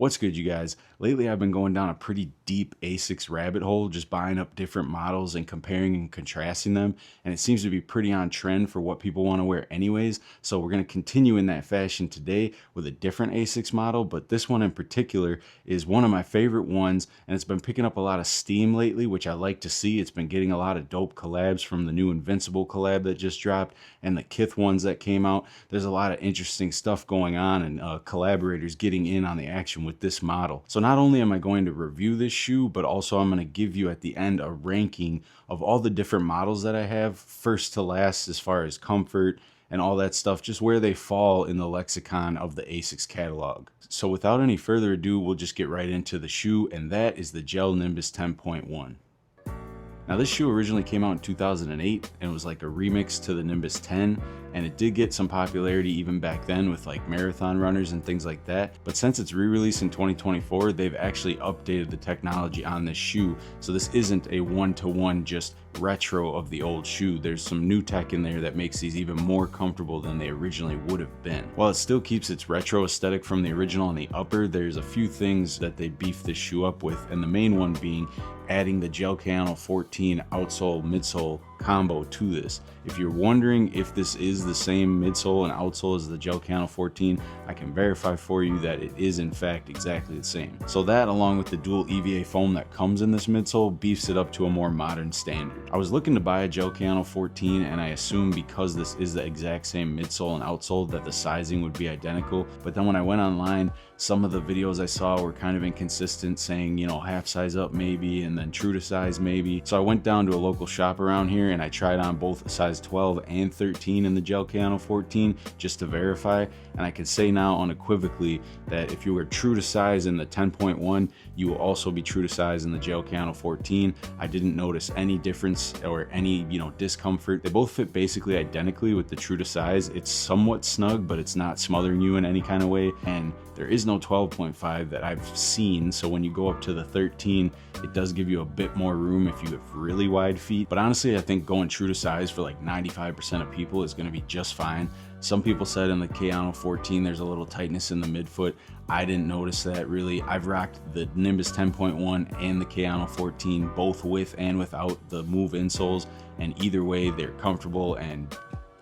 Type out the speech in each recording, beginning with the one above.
What's good, you guys? Lately, I've been going down a pretty deep Asics rabbit hole, just buying up different models and comparing and contrasting them. And it seems to be pretty on trend for what people want to wear anyways. So we're going to continue in that fashion today with a different Asics model. But this one in particular is one of my favorite ones. And it's been picking up a lot of steam lately, which I like to see. It's been getting a lot of dope collabs from the new Invincible collab that just dropped and the Kith ones that came out. There's a lot of interesting stuff going on and collaborators getting in on the action with this model. So not only am I going to review this shoe, but also I'm going to give you at the end a ranking of all the different models that I have, first to last as far as comfort and all that stuff, just where they fall in the lexicon of the Asics catalog. So without any further ado, we'll just get right into the shoe, and that is the Gel Nimbus 10.1. Now this shoe originally came out in 2008 and it was like a remix to the Nimbus 10, and it did get some popularity even back then with like marathon runners and things like that. But since its re-release in 2024, they've actually updated the technology on this shoe. So this isn't a one-to-one just retro of the old shoe. There's some new tech in there that makes these even more comfortable than they originally would have been. While it still keeps its retro aesthetic from the original on the upper, there's a few things that they beefed this shoe up with, and the main one being adding the Gel Cano 14 outsole midsole combo to this. If you're wondering if this is the same midsole and outsole as the Gel Cano 14, I can verify for you that it is in fact exactly the same. So that, along with the dual EVA foam that comes in this midsole, beefs it up to a more modern standard. I was looking to buy a Gel Cano 14, and I assumed because this is the exact same midsole and outsole that the sizing would be identical. But then when I went online, some of the videos I saw were kind of inconsistent, saying, you know, half size up maybe and then true to size maybe. So I went down to a local shop around here and I tried on both a size 12 and 13 in the Gel Cano 14 just to verify, and I can say now unequivocally that if you were true to size in the 10.1, you will also be true to size in the Gel Cano 14. I didn't notice any difference or any, discomfort. They both fit basically identically with the true to size. It's somewhat snug, but it's not smothering you in any kind of way, and there is no 12.5 that I've seen. So when you go up to the 13, it does give you a bit more room if you have really wide feet. But honestly, I think going true to size for like 95% of people is going to be just fine. Some people said in the Cano 14 there's a little tightness in the midfoot. I didn't notice that really. I've rocked the Nimbus 10.1 and the Cano 14 both with and without the move insoles, and either way they're comfortable and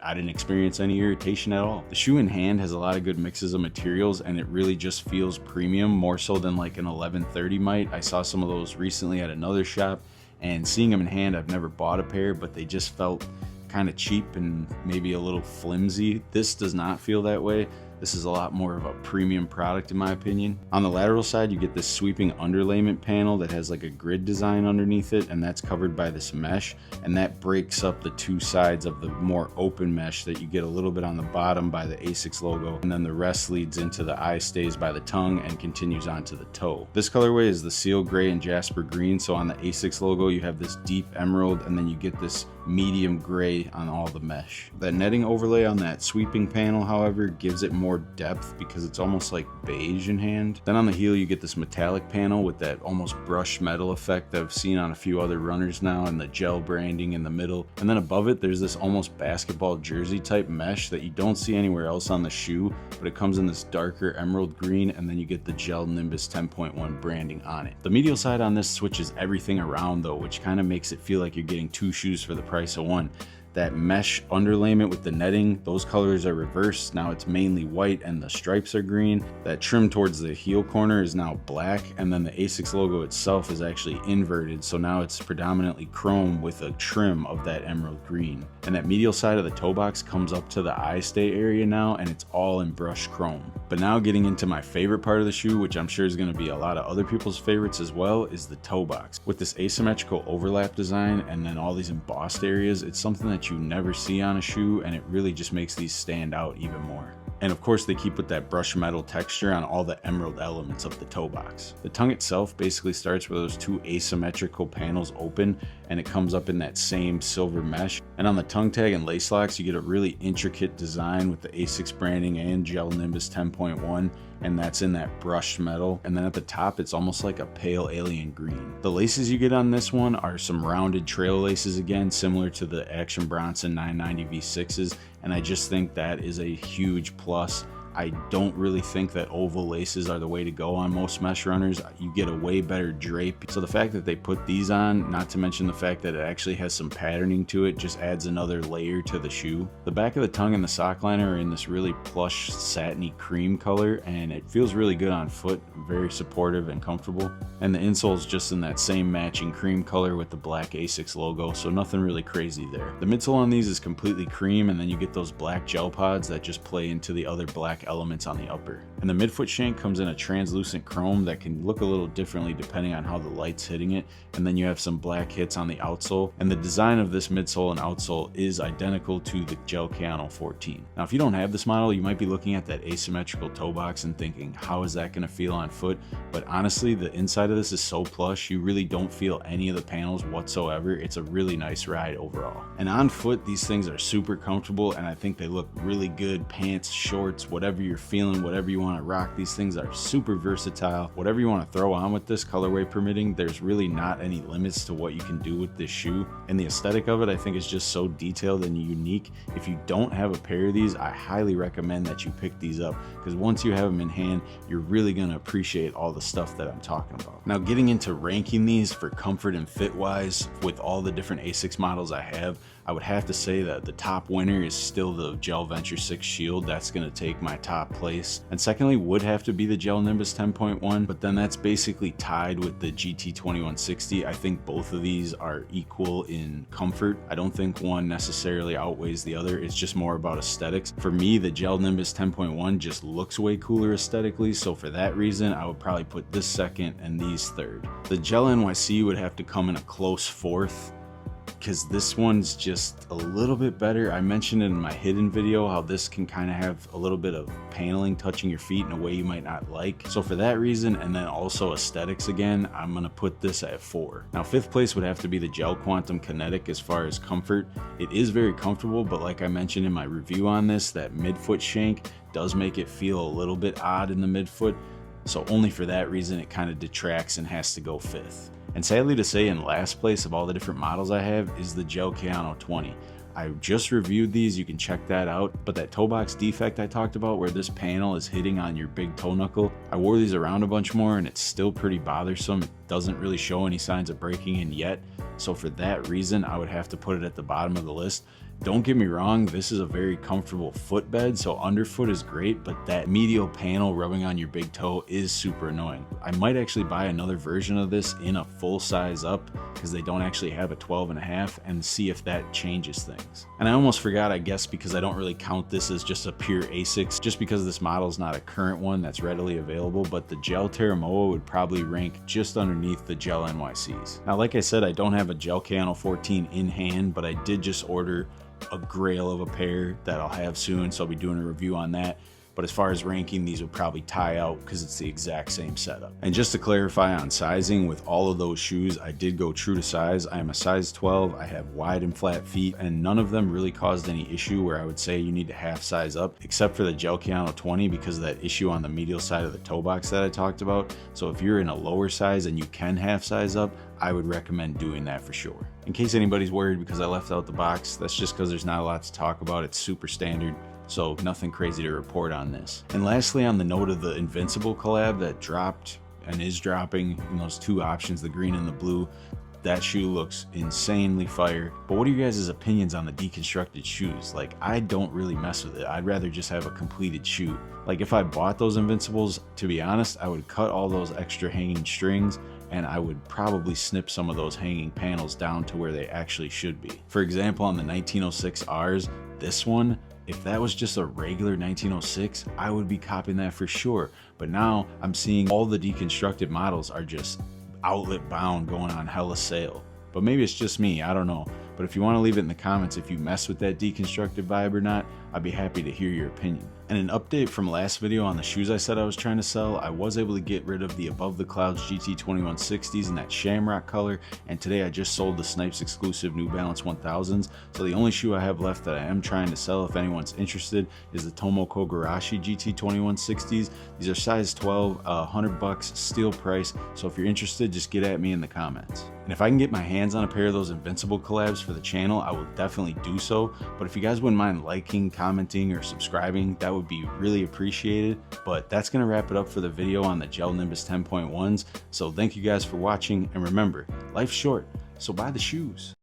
I didn't experience any irritation at all. The shoe in hand has a lot of good mixes of materials, and it really just feels premium, more so than like an 1130 might. I saw some of those recently at another shop, and seeing them in hand, I've never bought a pair, but they just felt kind of cheap and maybe a little flimsy. This does not feel that way. This is a lot more of a premium product in my opinion. On the lateral side, you get this sweeping underlayment panel that has like a grid design underneath it, and that's covered by this mesh, and that breaks up the two sides of the more open mesh that you get a little bit on the bottom by the Asics logo, and then the rest leads into the eye stays by the tongue and continues onto the toe. This colorway is the seal gray and Jasper green, so on the Asics logo you have this deep emerald, and then you get this medium gray on all the mesh. That netting overlay on that sweeping panel, however, gives it more depth because it's almost like beige in hand. Then on the heel you get this metallic panel with that almost brushed metal effect that I've seen on a few other runners now, and the gel branding in the middle. And then above it there's this almost basketball jersey type mesh that you don't see anywhere else on the shoe, but it comes in this darker emerald green, and then you get the Gel Nimbus 10.1 branding on it. The medial side on this switches everything around though, which kind of makes it feel like you're getting two shoes for the price of one. That mesh underlayment with the netting, those colors are reversed. Now it's mainly white and the stripes are green. That trim towards the heel corner is now black, and then the Asics logo itself is actually inverted, so now it's predominantly chrome with a trim of that emerald green. And that medial side of the toe box comes up to the eye stay area now, and it's all in brushed chrome. But now getting into my favorite part of the shoe, which I'm sure is going to be a lot of other people's favorites as well, is the toe box. With this asymmetrical overlap design and then all these embossed areas, it's something that you never see on a shoe, and it really just makes these stand out even more. And of course they keep with that brushed metal texture on all the emerald elements of the toe box. The tongue itself basically starts with those two asymmetrical panels open, and it comes up in that same silver mesh. And on the tongue tag and lace locks you get a really intricate design with the Asics branding and Gel Nimbus 10.1, and that's in that brushed metal. And then at the top it's almost like a pale alien green. The laces you get on this one are some rounded trail laces, again similar to the Action Bronson 990 V6s, and I just think that is a huge plus. I don't really think that oval laces are the way to go on most mesh runners. You get a way better drape. So the fact that they put these on, not to mention the fact that it actually has some patterning to it, just adds another layer to the shoe. The back of the tongue and the sock liner are in this really plush satiny cream color, and it feels really good on foot, very supportive and comfortable. And the insole is just in that same matching cream color with the black Asics logo, so nothing really crazy there. The midsole on these is completely cream, and then you get those black gel pods that just play into the other black elements on the upper. And the midfoot shank comes in a translucent chrome that can look a little differently depending on how the light's hitting it, and then you have some black hits on the outsole. And the design of this midsole and outsole is identical to the Gel Nimbus 14. Now if you don't have this model, you might be looking at that asymmetrical toe box and thinking, how is that going to feel on foot? But honestly, the inside of this is so plush, you really don't feel any of the panels whatsoever. It's a really nice ride overall. And on foot, these things are super comfortable, and I think they look really good. Pants, shorts, whatever you're feeling, whatever you want to rock, these things are super versatile. Whatever you want to throw on with this, colorway permitting, there's really not any limits to what you can do with this shoe. And the aesthetic of it, I think, is just so detailed and unique. If you don't have a pair of these, I highly recommend that you pick these up, because once you have them in hand, you're really going to appreciate all the stuff that I'm talking about. Now, getting into ranking these for comfort and fit wise with all the different Asics models I would have to say that the top winner is still the Gel Venture 6 Shield. That's going to take my top place. And secondly would have to be the Gel Nimbus 10.1, but then that's basically tied with the GT 2160. I think both of these are equal in comfort. I don't think one necessarily outweighs the other. It's just more about aesthetics. For me, the Gel Nimbus 10.1 just looks way cooler aesthetically, so for that reason, I would probably put this second and these third. The Gel NYC would have to come in a close fourth, because this one's just a little bit better. I mentioned in my hidden video how this can kind of have a little bit of paneling touching your feet in a way you might not like. So for that reason, and then also aesthetics again, I'm gonna put this at 4. Now 5th place would have to be the Gel Quantum Kinetic as far as comfort. It is very comfortable, but like I mentioned in my review on this, that midfoot shank does make it feel a little bit odd in the midfoot. So only for that reason, it kind of detracts and has to go 5th. And sadly to say, in last place of all the different models I have is the Gel Nimbus 20. I just reviewed these, you can check that out, but that toe box defect I talked about where this panel is hitting on your big toe knuckle, I wore these around a bunch more and it's still pretty bothersome. It doesn't really show any signs of breaking in yet, so for that reason I would have to put it at the bottom of the list. Don't get me wrong, this is a very comfortable footbed, so underfoot is great, but that medial panel rubbing on your big toe is super annoying. I might actually buy another version of this in a full size up, because they don't actually have a 12.5, and see if that changes things. And I almost forgot, I guess because I don't really count this as just a pure Asics, just because this model is not a current one that's readily available, but the Gel Terramoa would probably rank just underneath the Gel NYCs. Now like I said, I don't have a Gel Nimbus 14 in hand, but I did just order a grail of a pair that I'll have soon, so I'll be doing a review on that. But as far as ranking, these would probably tie out because it's the exact same setup. And just to clarify on sizing, with all of those shoes, I did go true to size. I am a size 12, I have wide and flat feet, and none of them really caused any issue where I would say you need to half size up, except for the Gel Nimbus 20 because of that issue on the medial side of the toe box that I talked about. So if you're in a lower size and you can half size up, I would recommend doing that for sure. In case anybody's worried because I left out the box, that's just because there's not a lot to talk about. It's super standard, so nothing crazy to report on this. And lastly, on the note of the Invincible collab that dropped and is dropping in those two options, the green and the blue, that shoe looks insanely fire. But what are you guys' opinions on the deconstructed shoes? Like, I don't really mess with it. I'd rather just have a completed shoe. Like, if I bought those Invincibles, to be honest, I would cut all those extra hanging strings, and I would probably snip some of those hanging panels down to where they actually should be. For example, on the 1906 Rs, this one, if that was just a regular 1906, I would be copping that for sure. But now I'm seeing all the deconstructed models are just outlet bound, going on hella sale. But maybe it's just me, I don't know. But if you want to leave it in the comments if you mess with that deconstructed vibe or not, I'd be happy to hear your opinion. And an update from last video on the shoes I said I was trying to sell, I was able to get rid of the Above the Clouds GT 2160s in that shamrock color, and today I just sold the Snipes exclusive New Balance 1000s, so the only shoe I have left that I am trying to sell if anyone's interested is the Tomoko Garashi GT 2160s. These are size 12, $100 steel price, so if you're interested, just get at me in the comments. And if I can get my hands on a pair of those Invincible collabs for the channel, I will definitely do so. But if you guys wouldn't mind liking, commenting or subscribing. That would be really appreciated. But that's going to wrap it up for the video on the Gel Nimbus 10.1s. So thank you guys for watching, and remember, life's short, so buy the shoes.